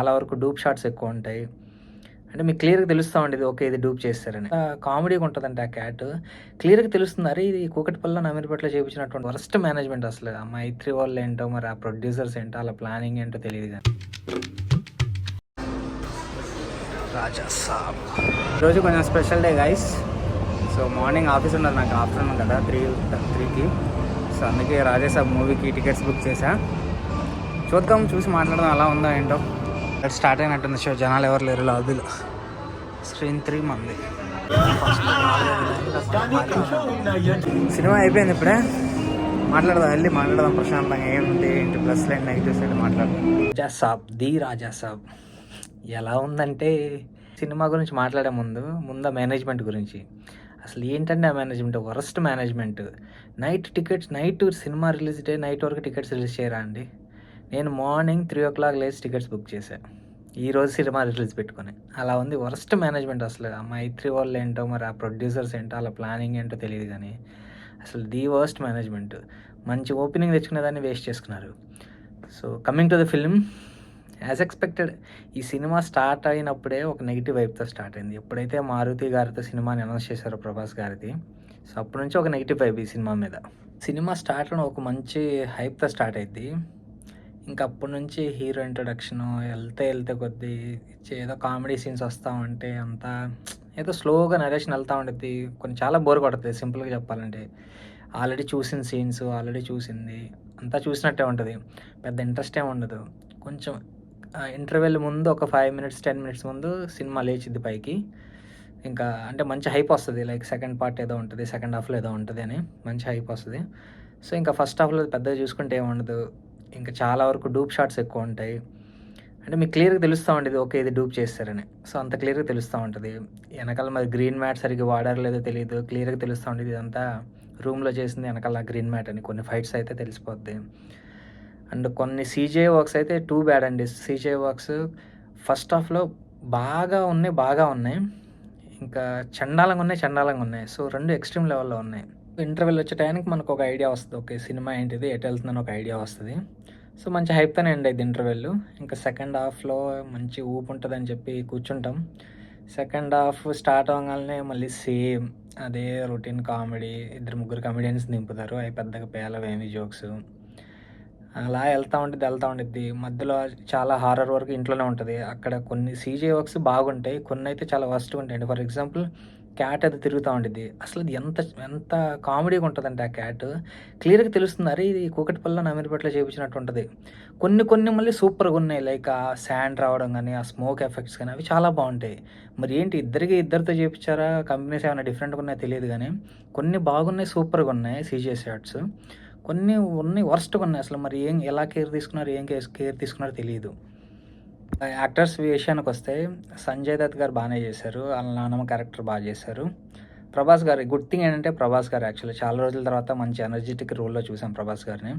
చాలా వరకు dupe shots ఎక్కువ ఉంటాయి. అంటే మీకు క్లియర్‌గా తెలుస్తా ఉండిద్ది. ఓకే. ఇది డూప్ చేసేసారని. కామెడీగా ఉంటదండి ఆ క్యాట్. క్లియర్‌గా తెలుస్తుంది. అరే! ఇది కూకట్పల్లిలో, అమీర్పేటలో చేపించినటువంటి వరస్ట్ మేనేజ్‌మెంట్ అసలు. ఆ మైత్రి వాళ్ళేంటో మరి ఆ ప్రొడ్యూసర్స్ ఏంటో ఆళ్ళ ప్లానింగ్ ఏంటో తెలీదు గానీ. రాజా సాబ్. ఈరోజు కొంచెం special day guys. So morning office ఉన్నది నాకు, ఆఫ్టర్నూన్ కదా 3కి. సో అందుకే రాజా సాబ్ మూవీకి టికెట్స్ బుక్ చేశా. చూద్దాం, చూసి మాట్లాడదాం ఎలా ఉందో ఏంటో. స్టార్ట్ అయినట్టుంది షో. జనాలు ఎవరు లేరు లాబీలో. స్క్రీన్ 3 మంది. సినిమా అయిపోయింది ఇప్పుడే. మాట్లాడదాం ప్రశాంతంగా. ఏంటి ప్లస్ లైన్ నెగిటివ్స్ ఏంటి మాట్లాడదాం. రాజా సాబ్, ది రాజా సాబ్ ఎలా ఉందంటే, సినిమా గురించి మాట్లాడే ముందు మేనేజ్మెంట్ గురించి. అసలు ఏంటంటే ఆ management worst management. Night cinema release day night వరకు టికెట్స్ రిలీజ్ చేయరా అండి? నేను మార్నింగ్ 3 లేచి టికెట్స్ బుక్ చేశాను ఈరోజు సినిమా రిలీజ్ పెట్టుకొని. అలా ఉంది వరస్ట్ మేనేజ్మెంట్ అసలు. ఆ మైత్రి వాళ్ళు ఏంటో మరి ఆ ప్రొడ్యూసర్స్ ఏంటో వాళ్ళ ప్లానింగ్ ఏంటో తెలియదు కానీ అసలు ది వర్స్ట్ మేనేజ్మెంట్. మంచి ఓపెనింగ్ తెచ్చుకునేదాన్ని వేస్ట్ చేసుకున్నారు. So coming to the film, as expected ఈ సినిమా స్టార్ట్ అయినప్పుడే ఒక నెగిటివ్ వైబ్తో స్టార్ట్ అయింది. ఎప్పుడైతే మారుతి గారితో సినిమాని అనౌన్స్ చేశారో ప్రభాస్ గారిది, సో అప్పటి నుంచి ఒక నెగిటివ్ వైబ్ ఈ సినిమా మీద. సినిమా స్టార్ట్ అయిన ఒక మంచి హైప్తో స్టార్ట్ అయింది. ఇంకా అప్పటి నుంచి హీరో ఇంట్రొడక్షను వెళ్తే కొద్దీ ఏదో కామెడీ సీన్స్ వస్తూ ఉంటే అంతా ఏదో స్లోగా నరేషన్ వెళ్తూ ఉంటుంది. కొన్ని చాలా బోర్ కొడుతుంది సింపుల్గా చెప్పాలంటే. ఆల్రెడీ చూసిన సీన్స్, ఆల్రెడీ చూసింది అంతా చూసినట్టే ఉంటుంది. పెద్ద ఇంట్రెస్ట్ ఏమి ఉండదు. కొంచెం ఇంటర్వెల్ ముందు ఒక 5 మినిట్స్ 10 మినిట్స్ ముందు సినిమా లేచిద్ది పైకి. ఇంకా అంటే మంచి హైప్ వస్తుంది. లైక్ సెకండ్ పార్ట్ ఏదో ఉంటుంది, సెకండ్ హాఫ్లో ఏదో ఉంటుంది అని మంచి హైప్ వస్తుంది. సో ఇంకా ఫస్ట్ హాఫ్లో పెద్దగా చూసుకుంటే ఏముండదు. ఇంకా చాలా వరకు డూప్ షాట్స్ ఎక్కువ ఉంటాయి. అంటే మీకు క్లియర్‌గా తెలుస్తూ ఉండేది. ఓకే. ఇది డూప్ చేస్తారని. సో అంత క్లియర్‌గా తెలుస్తూ ఉంటుంది. వెనకాల మరి గ్రీన్ మ్యాట్ సరిగ్గా వాడారో లేదో తెలీదు. క్లియర్‌గా తెలుస్తూ ఉండేది ఇదంతా రూమ్‌లో చేసింది వెనకాల గ్రీన్ మ్యాట్ అని. కొన్ని ఫైట్స్ అయితే తెలిసిపోద్ది. అండ్ కొన్ని సీజీఐ వర్క్స్ అయితే టూ బ్యాడ్ అండి. సీజీఐ వర్క్స్ ఫస్ట్ హాఫ్‌లో బాగా ఉన్నాయి. ఇంకా చండాలంగా ఉన్నాయి. సో 2 ఎక్స్‌ట్రీమ్ లెవెల్‌లో ఉన్నాయి. ఇంటర్వెల్ వచ్చే టైంకి మనకు ఒక ఐడియా వస్తుంది. ఓకే. సినిమా ఏంటిది, ఎటు వెళ్తుందని ఒక ఐడియా వస్తుంది. సో మంచి హైప్‌తోనే ఎండ్ అయ్యిద్ది ఇంటర్వెల్. ఇంకా సెకండ్ హాఫ్‌లో మంచి ఊపు ఉంటుందని చెప్పి కూర్చుంటాం. సెకండ్ హాఫ్ స్టార్ట్ అవ్వగానే మళ్ళీ సేమ్ అదే రొటీన్ కామెడీ. 2 ముగ్గురు కమెడియన్స్ దింపుతారు. అవి పెద్దగా పేలవేమి జోక్స్. అలా వెళ్తా ఉండిద్ది. మధ్యలో చాలా హారర్ వరకు ఇంట్లోనే ఉంటది. అక్కడ కొన్ని సీజీఐ వర్క్స్ బాగుంటాయి. కొన్నైతే చాలా వరస్ట్‌గా ఉంటాయండి. ఫర్ ఎగ్జాంపుల్ క్యాట్ అది తిరుగుతా ఉండిద్ది. అసలు అది ఎంత కామెడీగా ఉంటదంటే ఆ క్యాట్. క్లియర్‌గా తెలుస్తుంది. అరే! ఇది కూకట్పల్లిలో, అమీర్పేటలో చేపించినట్టు ఉంటది. కొన్ని మళ్ళీ సూపర్‌గున్నాయి. లైక్ ఆ శాండ్ రావడం గానీ, ఆ స్మోక్ ఎఫెక్ట్స్ గానీ అవి చాలా బావుంటాయి. మరి ఏంటి ఇద్దరితో చేపించారా? కంపెనీస్ ఏమైనా డిఫరెంట్‌గా ఉన్నాయో తెలీదు గానీ, కొన్ని బాగున్నాయి, సూపర్‌గున్నాయి సీజీఐ షాట్స్. కొన్ని ఉన్నాయి వరస్ట్‌గా ఉన్నాయి. అసలు మరి ఎలా కేర్ తీసుకున్నారు, కేర్ తీసుకున్నారో తెలీదు. యాక్టర్స్ విషయానికొస్తే సంజయ్ దత్ గారు బాగానే చేశారు. ఆళ్ళ నాన్నమ్మ క్యారెక్టర్ బాగా చేశారు. ప్రభాస్ గారు గుడ్ థింగ్ ఏంటంటే ప్రభాస్ గారు యాక్చువల్లీ చాలా రోజుల తర్వాత మంచి ఎనర్జిటిక్ రోల్‌లో చూసాం ప్రభాస్ గారిని.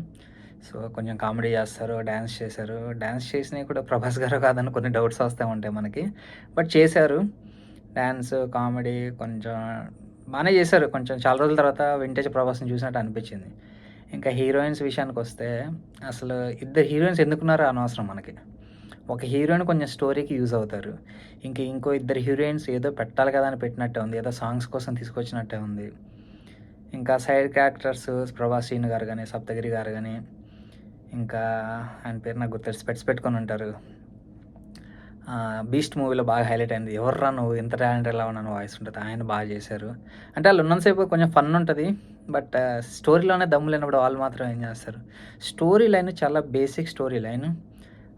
సో కొంచెం కామెడీ చేస్తారు, డాన్స్ చేశారు. డాన్స్ చేసినవి కూడా ప్రభాస్ గారో కాదని కొన్ని డౌట్స్ వస్తూ ఉంటాయి మనకి. బట్ చేశారు. డాన్స్, కామెడీ కొంచెం బాగానే చేశారు. కొంచెం చాలా రోజుల తర్వాత వింటేజ్ ప్రభాస్‌ని చూసినట్టు అనిపించింది. ఇంకా హీరోయిన్స్ విషయానికొస్తే అసలు ఇద్దరు హీరోయిన్స్ ఎందుకున్నారో అనవసరం మనకి. ఒక హీరోయిన్ కొంచెం స్టోరీకి యూజ్ అవుతారు. ఇంకో ఇద్దరు హీరోయిన్స్ ఏదో పెట్టాలి కదా అని పెట్టినట్టే ఉంది. ఏదో సాంగ్స్ కోసం తీసుకొచ్చినట్టే ఉంది. ఇంకా సైడ్ క్యారెక్టర్స్ ప్రభాస్ శ్రీను గారు గానీ, సప్తగిరి గారు గానీ, ఇంకా ఆయన పేరు నాకు గుర్తు స్పెట్స్ పెట్టుకొని ఉంటారు. బీస్ట్ మూవీలో బాగా హైలైట్ అయింది. ఎవర్రా నువ్వు ఇంత టాలెంట్ ఎలా ఉన్నాను వాయిస్ ఉంటుంది. ఆయన బాగా చేశారు. అంటే వాళ్ళు ఉన్నంతసేపు కొంచెం ఫన్ ఉంటుంది. బట్ స్టోరీలోనే దమ్ము లేనప్పుడు వాళ్ళు మాత్రం ఏం చేస్తారు. స్టోరీ లైన్ చాలా basic story line.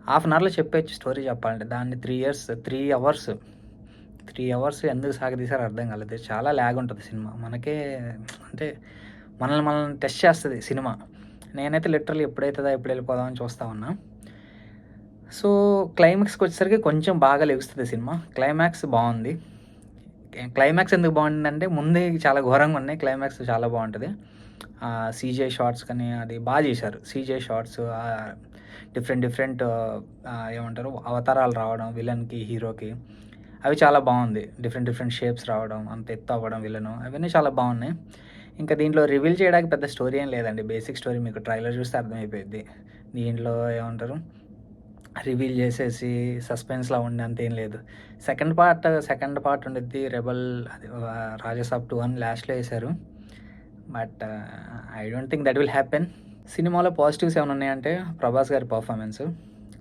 Half an అవర్లో చెప్పేయచ్చు స్టోరీ చెప్పాలంటే. దాన్ని 3 అవర్స్ ఎందుకు సాగదీశారో అర్థం కాలేదు. చాలా ల్యాగ్ ఉంటుంది సినిమా. మనకే అంటే మనల్ని టెస్ట్ చేస్తుంది సినిమా. నేనైతే లిటరల్లీ ఎప్పుడు వెళ్ళిపోదాం అని చూస్తా ఉన్నా. సో క్లైమాక్స్కి వచ్చేసరికి కొంచెం బాగా లెగుస్తుంది సినిమా. క్లైమాక్స్ బాగుంది. క్లైమాక్స్ ఎందుకు బాగుందంటే ముందే చాలా ఘోరంగా ఉన్నాయి. క్లైమాక్స్ చాలా బాగుంటుంది. సీజీఐ షార్ట్స్ కానీ అది బాగా చేశారు. సీజీఐ షార్ట్స్ డిఫరెంట్ ఏమంటారు అవతారాలు రావడం విలన్కి, హీరోకి అవి చాలా బాగుంది. డిఫరెంట్ షేప్స్ రావడం, అంత ఎత్తు అవ్వడం విలను అవన్నీ చాలా బాగున్నాయి. ఇంకా దీంట్లో రివీల్ చేయడానికి పెద్ద స్టోరీ ఏం లేదండి. బేసిక్ స్టోరీ మీకు ట్రైలర్ చూస్తే అర్థమైపోయింది. దీంట్లో ఏమంటారు రివీల్ చేసేసి సస్పెన్స్‌లా ఉండేంత ఏం లేదు. సెకండ్ పార్ట్ ఉండిద్ది 'రెబెల్' అది 'రాజాసాబ్ 2' అని లాస్ట్‌లో ఏశారు. But I don't think that will happen. సినిమాలో పాజిటివ్స్ ఏమైనా ఉన్నాయంటే ప్రభాస్ గారి పర్ఫార్మెన్స్.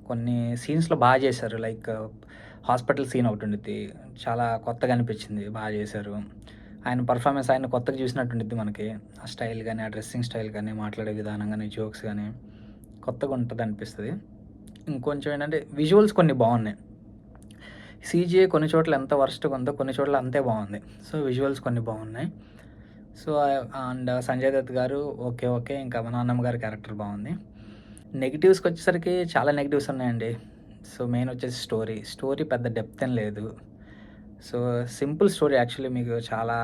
కొన్ని సీన్స్‌లో బాగా చేశారు. లైక్ హాస్పిటల్ సీన్ ఒకటి ఉండిద్ది. చాలా కొత్తగా అనిపించింది. బాగా చేశారు. ఆయన పర్ఫార్మెన్స్ ఆయన కొత్తగా చూసినట్టు ఉండిద్ది మనకి. ఆ స్టైల్ గానీ, ఆ డ్రెస్సింగ్ స్టైల్ గానీ, మాట్లాడే విధానం గానీ, జోక్స్ గానీ కొత్తగా ఉంటదనిపిస్తది. ఇంకొంచెం ఏంటంటే విజువల్స్ కొన్ని బాగున్నాయి. సీజీఐ కొన్ని చోట్ల ఎంత వరస్ట్‌గా ఉందో కొన్ని చోట్ల అంతే బాగుంది. సో, విజువల్స్ కొన్ని బాగున్నాయి. సో, అండ్ సంజయ్ దత్ గారు ఓకే. ఇంకా మా నాన్నమ్మ గారి క్యారెక్టర్ బాగుంది. నెగెటివ్స్‌కి వచ్చేసరికి చాలా నెగెటివ్స్ ఉన్నాయండి. సో, మెయిన్ వచ్చేసి స్టోరీ పెద్ద డెప్త్ ఏం లేదు. సో, సింపుల్ స్టోరీ యాక్చువల్లీ మీకు చాలా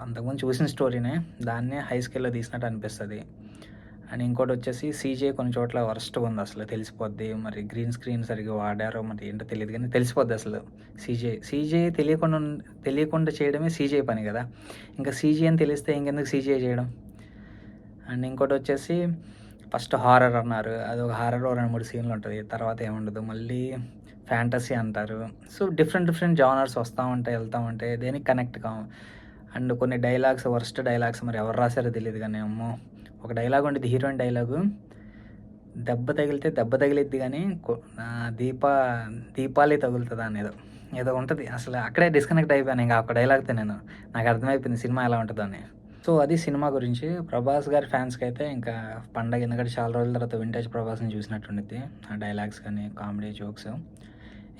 అంతకుముందు చూసిన స్టోరీనే. దాన్నే హై స్కేల్‌లో తీసినట్టు అనిపిస్తది. అండ్ ఇంకోటి వచ్చేసి సీజీఐ కొన్ని చోట్ల వరస్ట్‌గా ఉంది అసలు తెలిసిపోద్ది. మరి గ్రీన్ స్క్రీన్ సరిగ్గా వాడారో మరి ఏంటో తెలీదు కానీ తెలిసిపోద్ది అసలు సీజీఐ తెలియకుండా చేయడమే సీజీఐ పని కదా. ఇంకా సీజీఐ అని తెలిస్తే ఇంకెందుకు సీజీఐ చేయడం. అండ్ ఇంకోటి వచ్చేసి ఫస్ట్ హారర్ అన్నారు. అది ఒక హారర్‌లో 2, 3 సీన్‌లు ఉంటది. తర్వాత ఏముండదు. మళ్ళీ ఫ్యాంటసీ అంటారు. సో, డిఫరెంట్ జానర్స్ వస్తా ఉంటాయి, వెళ్తా ఉంటాయి. దేనికి కనెక్ట్ కాము. అండ్ కొన్ని డైలాగ్స్ వరస్ట్ డైలాగ్స్ మరి ఎవరు రాసారో తెలీదు కానీ అమ్మో! ఒక డైలాగ్ ఉండిద్ది హీరోయిన్ డైలాగు. దెబ్బ తగిలితే దెబ్బ తగిలిద్ది గానీ దీపాలే తగులుతదా అనేదో ఏదో ఉంటది. అసలు అక్కడే డిస్కనెక్ట్ అయిపోయాను ఇంక ఒక డైలాగ్‌తో నేను. నాకు అర్థమైపోయింది సినిమా ఎలా ఉంటదని. సో, అది సినిమా గురించి. ప్రభాస్ గారి ఫ్యాన్స్‌కైతే ఇంకా పండగ. ఎందుకంటే చాలా రోజుల తర్వాత వింటేజ్ ప్రభాస్‌ని చూసినట్టు ఉండిద్ది. ఆ డైలాగ్స్ కానీ, కామెడీ జోక్స్.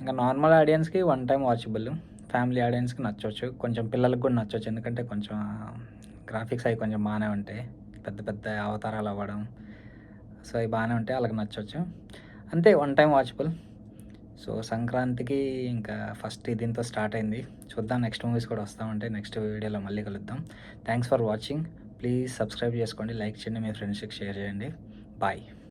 ఇంకా నార్మల్ ఆడియన్స్‌కి వన్ టైమ్ వాచబుల్. ఫ్యామిలీ ఆడియన్స్‌కి నచ్చొచ్చు. కొంచెం పిల్లలకి కూడా నచ్చొచ్చు. ఎందుకంటే కొంచెం గ్రాఫిక్స్ అవి కొంచెం బాగానే ఉంటాయి. పెద్ద అవతారాలు అవ్వడం. సో, అవి బాగానే ఉంటాయి. వాళ్ళకి నచ్చొచ్చు. అంతే వన్ టైమ్ వాచబుల్. సో, సంక్రాంతికి ఇంకా ఫస్ట్ దీంతో స్టార్ట్ అయింది. చూద్దాం నెక్స్ట్ మూవీస్ కూడా వస్తా ఉంటాయి. నెక్స్ట్ వీడియోలో మళ్ళీ కలుద్దాం. Thanks for watching. Please subscribe చేసుకోండి, లైక్ చేయండి, మీ ఫ్రెండ్స్కి షేర్ చేయండి. బాయ్.